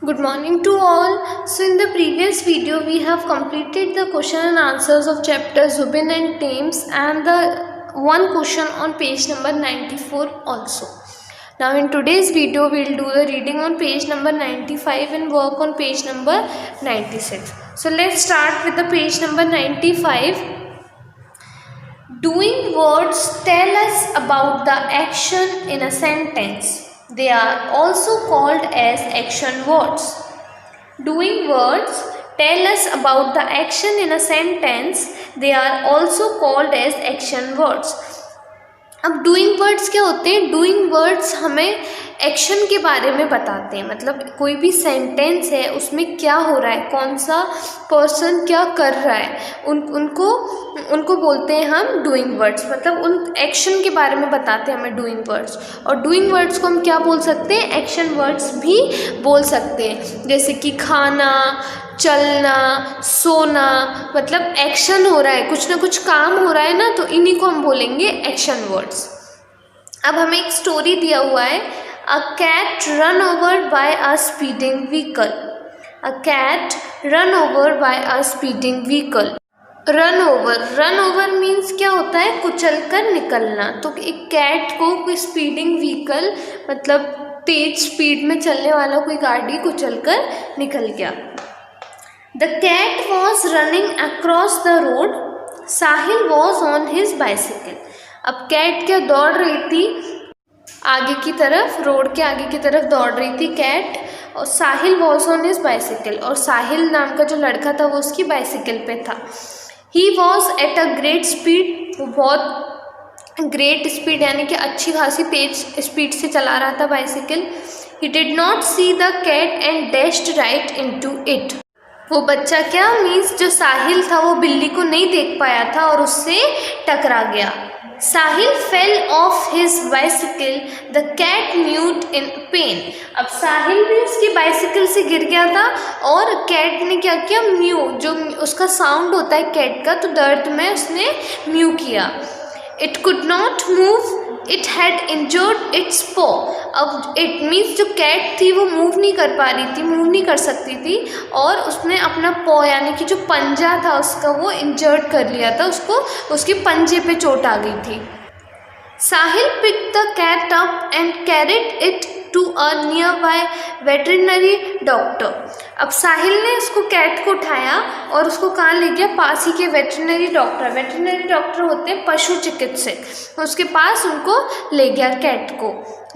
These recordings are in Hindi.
Good morning to all. So in the previous video we have completed the question and answers of chapter Zubin and Thames and the one question on page number 94 also. Now in today's video we will do the reading on page number 95 and work on page number 96. So let's start with the page number 95. Doing words tell us about the action in a sentence. They are also called as action words. Doing words tell us about the action in a sentence. They are also called as action words. अब डूइंग वर्ड्स क्या होते हैं? डूइंग वर्ड्स हमें एक्शन के बारे में बताते हैं, मतलब कोई भी सेंटेंस है उसमें क्या हो रहा है, कौन सा पर्सन क्या कर रहा है, उनको बोलते हैं हम डूइंग वर्ड्स, मतलब उन एक्शन के बारे में बताते हैं हमें डूइंग वर्ड्स। और डूइंग वर्ड्स को हम क्या बोल सकते हैं? एक्शन वर्ड्स भी बोल सकते हैं, जैसे कि खाना, चलना, सोना, मतलब एक्शन हो रहा है, कुछ ना कुछ काम हो रहा है ना, तो इन्हीं को हम बोलेंगे एक्शन वर्ड्स। अब हमें एक स्टोरी दिया हुआ है, a cat run over by a speeding vehicle. A cat run over by a speeding vehicle. Run over means क्या होता है? कुचल कर निकलना। तो एक कैट को कोई स्पीडिंग व्हीकल, मतलब तेज स्पीड में चलने वाला कोई गाड़ी कुचल कर निकल गया। The cat was running across the road. Sahil was on his bicycle. अब कैट क्या दौड़ रही थी? आगे की तरफ, रोड के आगे की तरफ दौड़ रही थी कैट, और साहिल was on his bicycle, और साहिल नाम का जो लड़का था वो उसकी बाइसिकल पे था। He was at a great speed. वो बहुत ग्रेट स्पीड यानी कि अच्छी खासी तेज स्पीड से चला रहा था bicycle. He did not see the cat and dashed right into it. वो बच्चा क्या मीन्स जो साहिल था वो बिल्ली को नहीं देख पाया था और उससे टकरा गया। Sahil fell off his bicycle, the cat mute in pain. अब साहिल भी उसकी बाइसिकल से गिर गया था और कैट ने क्या किया? म्यू, जो उसका साउंड होता है कैट का, तो दर्द में उसने म्यू किया। It could not move, it had injured it's पॉ। अब इट मीन्स जो कैट थी वो मूव नहीं कर पा रही थी, मूव नहीं कर सकती थी, और उसने अपना पॉ यानी कि जो पंजा था उसका वो इंजर्ड कर लिया था, उसको उसके पंजे पे चोट आ गई थी। साहिल picked the cat up and carried it to a nearby veterinary doctor. अब साहिल ने उसको कैट को उठाया और उसको कहाँ ले गया? पास ही के वेटरनरी डॉक्टर। वेटरनरी डॉक्टर होते हैं पशु चिकित्सक, उसके पास उनको ले गया कैट को।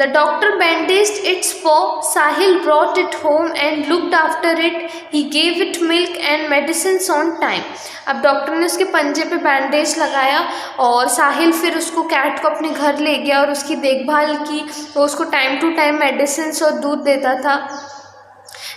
The doctor bandaged its paw. Sahil brought it home and looked after it. He gave it milk and medicines on time. अब डॉक्टर ने उसके पंजे पे बैंडेज लगाया और साहिल फिर उसको कैट को अपने घर ले गया और उसकी देखभाल की, वो उसको टाइम टू टाइम मेडिसिन्स और दूध देता था।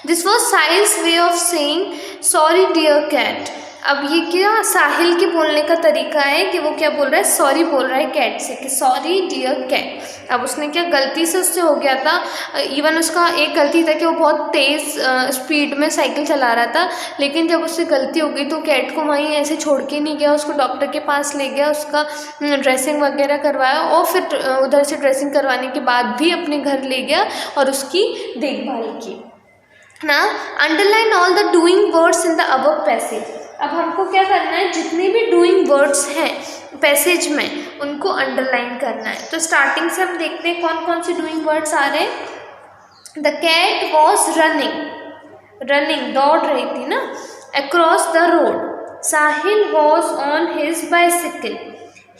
This was Sahil's way of saying sorry dear cat. अब ये क्या साहिल के बोलने का तरीका है कि वो क्या बोल रहा है? सॉरी बोल रहा है कैट से कि सॉरी डियर कैट। अब उसने क्या गलती से उससे हो गया था, इवन उसका एक गलती था कि वो बहुत तेज़ स्पीड में साइकिल चला रहा था, लेकिन जब उससे गलती हो गई तो कैट को वहीं ऐसे छोड़ के नहीं गया, उसको डॉक्टर के पास ले गया, उसका ड्रेसिंग वगैरह करवाया और फिर उधर से ड्रेसिंग करवाने के बाद भी अपने घर ले गया और उसकी देखभाल की। Now underline all the doing words in the above passage. अब हमको क्या करना है? जितने भी डूइंग वर्ड्स हैं पैसेज में उनको अंडरलाइन करना है। तो स्टार्टिंग से हम देखते हैं कौन कौन से डूइंग वर्ड्स आ रहे हैं। द कैट वॉज रनिंग दौड़ रही थी ना, across the road. Sahil was on his bicycle,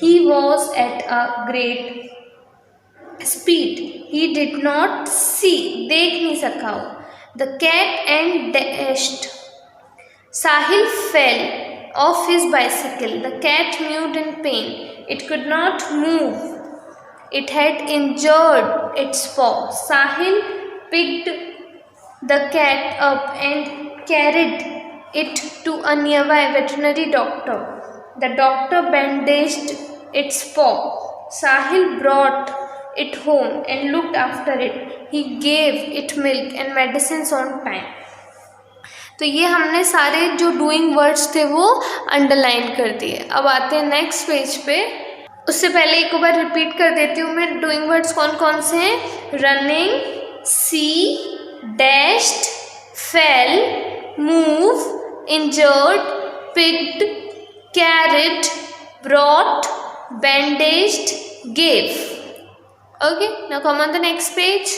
he was at a great speed, he did not see, देख नहीं सका वो। The cat and dashed. Sahil fell off his bicycle. The cat mewed in pain. It could not move. It had injured its paw. Sahil picked the cat up and carried it to a nearby veterinary doctor. The doctor bandaged its paw. Sahil brought it home and looked after it. He gave it milk and medicines on time. तो ये हमने सारे जो डूइंग वर्ड्स थे वो अंडरलाइन कर दिए। अब आते हैं नेक्स्ट पेज पे। उससे पहले एक बार रिपीट कर देती हूँ मैं डूइंग वर्ड्स कौन कौन से हैं। Running, C, dashed, fell, move, injured, picked, carried, brought, bandaged, gave. Okay, now come on the next page.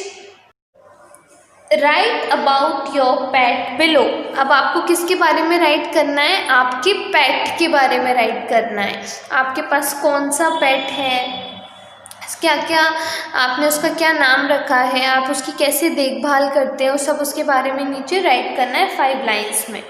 Right about your pet below. अब आपको किसके बारे में राइट करना है? आपके पेट के बारे में राइट करना है. आपके पास कौन सा पेट है, क्या क्या आपने उसका क्या नाम रखा है, आप उसकी कैसे देखभाल करते हो, सब उसके बारे में नीचे राइट करना है 5 लाइन्स में.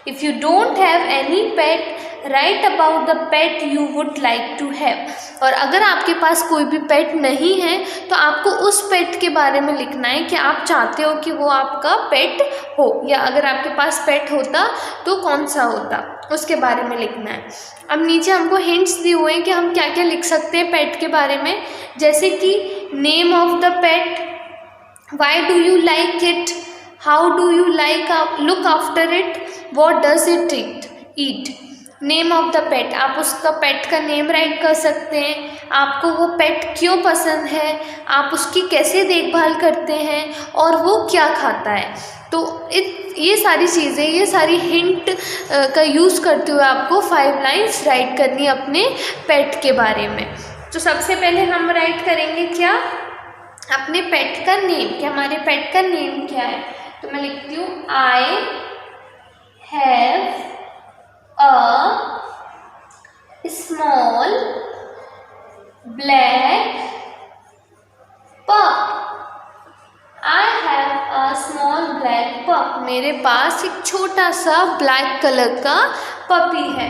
If you don't have any pet, write about the pet you would like to have. और अगर आपके पास कोई भी पेट नहीं है तो आपको उस पेट के बारे में लिखना है कि आप चाहते हो कि वो आपका पेट हो, या अगर आपके पास पेट होता तो कौन सा होता, उसके बारे में लिखना है. अब नीचे हमको हिंट्स दिए हुए हैं कि हम क्या क्या लिख सकते हैं पेट के बारे में, जैसे कि name of the pet, why do you like it, how do you like look after it, what does it eat. Name of the pet, आप उसका पेट का नेम राइट कर सकते हैं, आपको वो पेट क्यों पसंद है, आप उसकी कैसे देखभाल करते हैं और वो क्या खाता है. तो ये सारी चीज़ें, ये सारी हिंट का यूज़ करते हुए आपको 5 लाइन्स राइट करनी है अपने पेट के बारे में. तो सबसे पहले हम राइट करेंगे क्या, अपने पेट का नेम, कि हमारे पेट का नेम क्या है. तो मैं लिखती हूँ I have a small black pup. I have a small black pup. मेरे पास एक छोटा सा ब्लैक कलर का पपी है.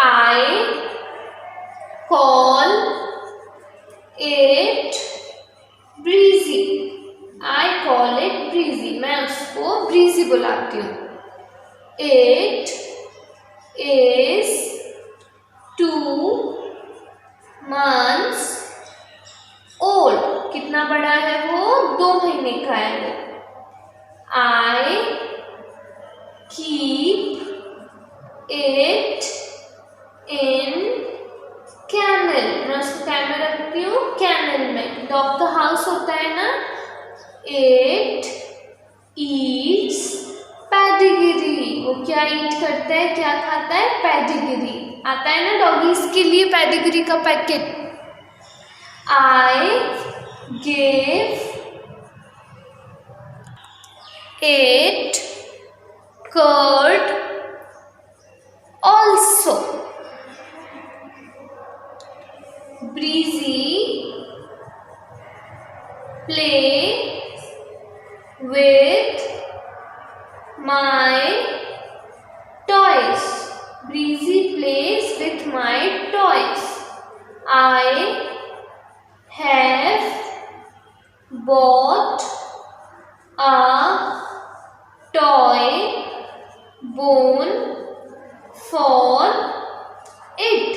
I call it Breezy. I call it Breezy. मैं उसको Breezy बुलाती हूँ. It is 2 months old. कितना बड़ा है वो? 2 महीने का है वो. I keep it in kennel. मैं उसको क्या में रखती हूँ? कैनल में. डॉग का हाउस होता है ना. It eats pedigree. वो क्या ईट करता है, क्या खाता है? पेडिग्री. आता है ना डॉगीज के लिए पेडिग्री का packet. I give it curd also. Breezy play with my toys. Breezy plays with my toys. I have bought a toy bone for it.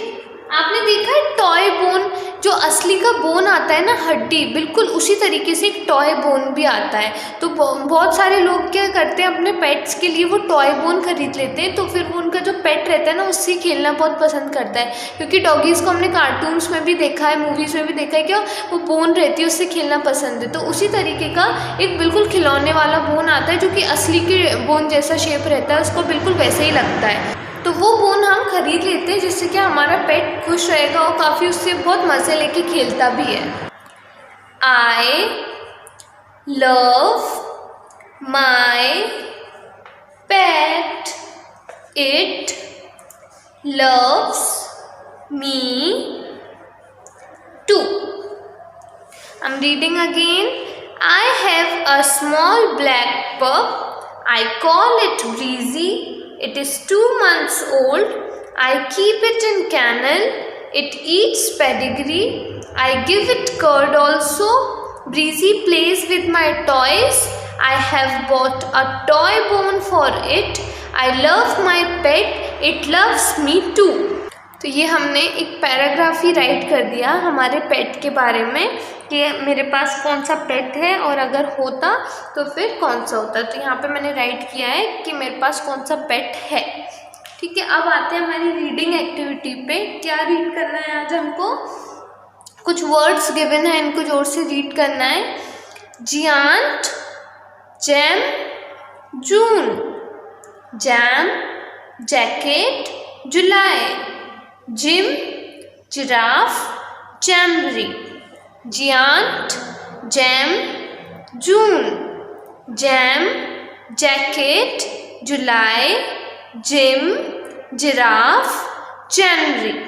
आपने देखा है टॉय बोन, जो असली का बोन आता है ना, हड्डी, बिल्कुल उसी तरीके से एक टॉय बोन भी आता है. तो बहुत सारे लोग क्या करते हैं, अपने पेट्स के लिए वो टॉय बोन खरीद लेते हैं. तो फिर वो उनका जो पेट रहता है ना, उससे खेलना बहुत पसंद करता है. क्योंकि डॉगीज़ को हमने कार्टून्स में भी देखा है, मूवीज़ में भी देखा है, क्या वो बोन रहती है उससे खेलना पसंद है. तो उसी तरीके का एक बिल्कुल खिलौने वाला बोन आता है, जो कि असली के बोन जैसा शेप रहता है, उसको बिल्कुल वैसे ही लगता है. तो वो बोन हम खरीद लेते हैं, जिससे कि हमारा पेट खुश रहेगा और काफ़ी उससे बहुत मज़े लेके खेलता भी है. I love my pet, it loves me too. I'm reading again. I have a small black pup. I call it Breezy. It is 2 months old. I keep it in kennel. It eats pedigree. I give it curd also. Breezy plays with my toys. I have bought a toy bone for it. I love my pet. It loves me too. तो ये हमने एक पैराग्राफ ही राइट कर दिया हमारे पेट के बारे में, कि मेरे पास कौन सा पेट है और अगर होता तो फिर कौन सा होता. तो यहाँ पे मैंने राइट किया है कि मेरे पास कौन सा पेट है. ठीक है, अब आते हैं हमारी रीडिंग एक्टिविटी पे. क्या रीड करना है आज हमको? कुछ वर्ड्स गिवन है, इनको जोर से रीड करना है. जियांट, जेम, जून, जैम, जैकेट, जुलाई, जिम, जिराफ, जनवरी, जियांट, जैम, जून, जैम, जैकेट, जुलाई, जिम, जिराफ, जनवरी।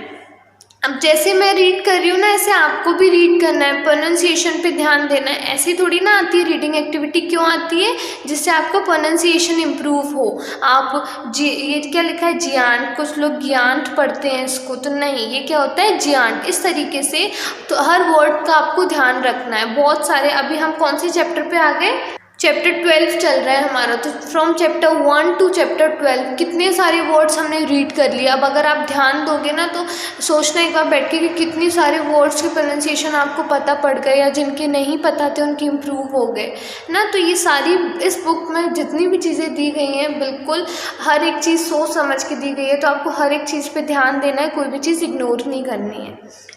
अब जैसे मैं रीड कर रही हूँ ना, ऐसे आपको भी रीड करना है, प्रोनाउंसिएशन पे ध्यान देना है। ऐसी थोड़ी ना आती है रीडिंग एक्टिविटी, क्यों आती है? जिससे आपका प्रोनाउंसिएशन इम्प्रूव हो। आप ये क्या लिखा है, जियांट, कुछ लोग ज्ञांट पढ़ते हैं इसको, तो नहीं, ये क्या होता है, जियांट। इस तरीके से तो हर वर्ड का आपको ध्यान रखना है। बहुत सारे, अभी हम कौन से चैप्टर पे आ गए, चैप्टर 12 चल रहा है हमारा, तो फ्रॉम चैप्टर 1 टू चैप्टर 12 कितने सारे वर्ड्स हमने रीड कर लिया। अब अगर आप ध्यान दोगे ना तो सोचना एक बार बैठ के कि कितने सारे वर्ड्स के प्रोनाउंसिएशन आपको पता पड़ गए, या जिनके नहीं पता थे उनके इम्प्रूव हो गए ना। तो ये सारी इस बुक में जितनी भी चीज़ें दी गई हैं, बिल्कुल हर एक चीज़ सोच समझ के दी गई है, तो आपको हर एक चीज़ पर ध्यान देना है, कोई भी चीज़ इग्नोर नहीं करनी है,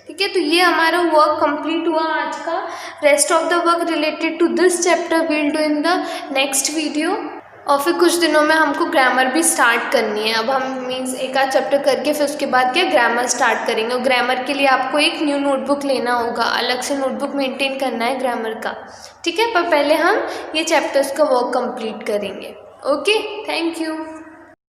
ठीक है। तो ये हमारा वर्क कंप्लीट हुआ आज का। Rest of the work related to this chapter will do in the next video. और फिर कुछ दिनों में हमको ग्रामर भी स्टार्ट करनी है। अब हम मीन्स एक आध चैप्टर करके फिर उसके बाद क्या ग्रामर स्टार्ट करेंगे। और ग्रामर के लिए आपको एक न्यू नोटबुक लेना होगा, अलग से नोटबुक मेंटेन करना है ग्रामर का, ठीक है। पर पहले हम ये चैप्टर्स का वर्क कंप्लीट करेंगे। Okay, thank you.